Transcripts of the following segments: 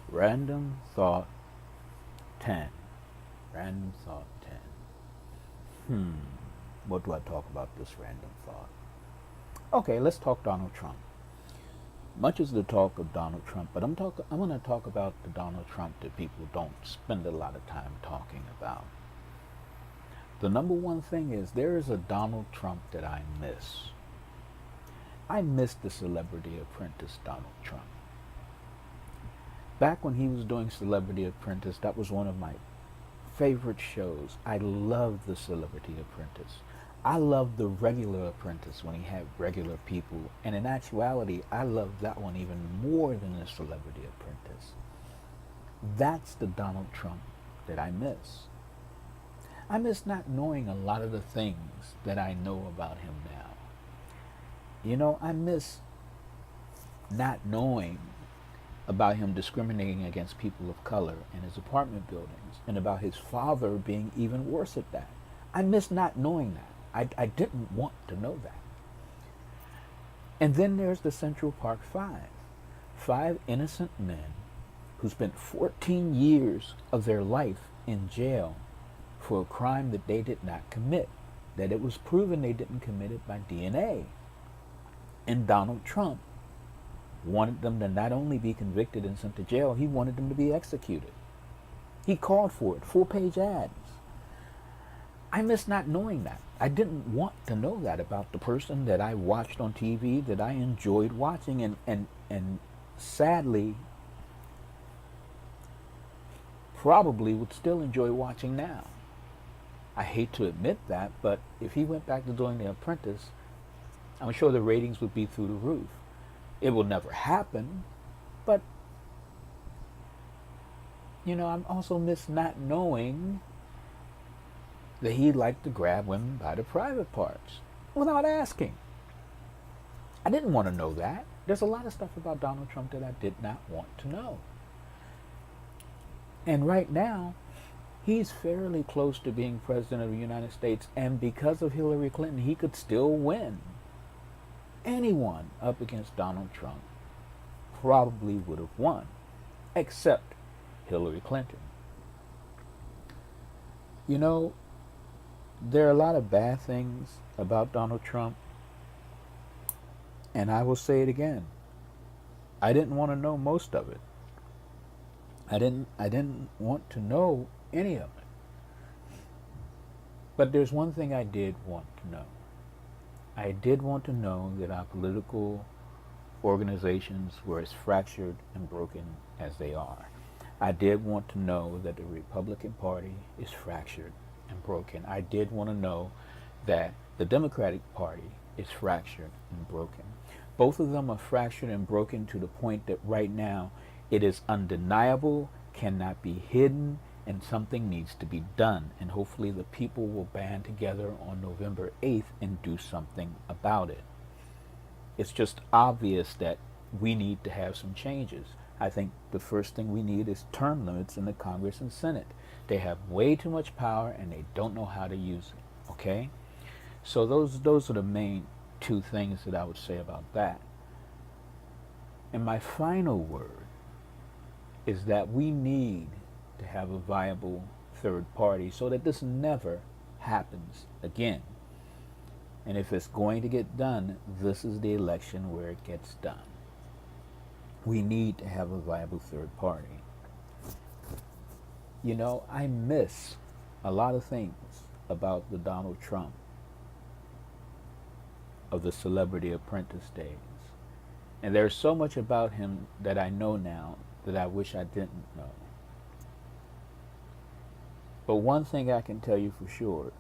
Random thought 10. Random thought 10. What do I talk about this random thought? Okay, let's talk Donald Trump. Much is the talk of Donald Trump, but I'm going to talk about the Donald Trump that people don't spend a lot of time talking about. The number one thing is there is a Donald Trump that I miss. I miss the Celebrity Apprentice Donald Trump. Back when he was doing Celebrity Apprentice, that was one of my favorite shows. I loved the Celebrity Apprentice. I loved the regular Apprentice when he had regular people. And in actuality, I loved that one even more than the Celebrity Apprentice. That's the Donald Trump that I miss. I miss not knowing a lot of the things that I know about him now. You know, I miss not knowing about him discriminating against people of color in his apartment buildings and about his father being even worse at that. I miss not knowing that. I didn't want to know that. And then there's the Central Park Five. 5 innocent men who spent 14 years of their life in jail for a crime that they did not commit, that it was proven they didn't commit it by DNA. And Donald Trump wanted them to not only be convicted and sent to jail, he wanted them to be executed. He called for it, full-page ads. I miss not knowing that. I didn't want to know that about the person that I watched on TV, that I enjoyed watching, and sadly probably would still enjoy watching now. I hate to admit that, but if he went back to doing The Apprentice, I'm sure the ratings would be through the roof. It will never happen, but, you know, I also miss not knowing that he liked to grab women by the private parts without asking. I didn't want to know that. There's a lot of stuff about Donald Trump that I did not want to know. And right now, he's fairly close to being president of the United States, and because of Hillary Clinton, he could still win. Anyone up against Donald Trump probably would have won, except Hillary Clinton. You know, there are a lot of bad things about Donald Trump, and I will say it again. I didn't want to know most of it. I didn't want to know any of it. But there's one thing I did want to know. I did want to know that our political organizations were as fractured and broken as they are. I did want to know that the Republican Party is fractured and broken. I did want to know that the Democratic Party is fractured and broken. Both of them are fractured and broken to the point that right now it is undeniable, cannot be hidden, and something needs to be done. And hopefully the people will band together on November 8th and do something about it. It's just obvious that we need to have some changes. I think the first thing we need is term limits in the Congress and Senate. They have way too much power and they don't know how to use it, okay? So those are the main two things that I would say about that. And my final word is that we need to have a viable third party so that this never happens again. And if it's going to get done, this is the election where it gets done. We need to have a viable third party. You know, I miss a lot of things about the Donald Trump of the Celebrity Apprentice days. And there's so much about him that I know now that I wish I didn't know. But one thing I can tell you for sure,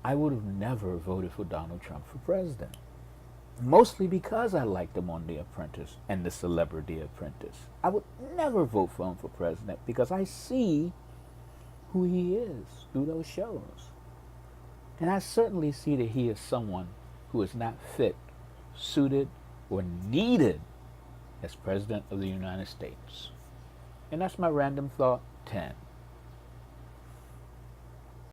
I would have never voted for Donald Trump for president. Mostly because I liked him on The Apprentice and the Celebrity Apprentice. I would never vote for him for president because I see who he is through those shows. And I certainly see that he is someone who is not fit, suited, or needed as President of the United States. And that's my random thought 10.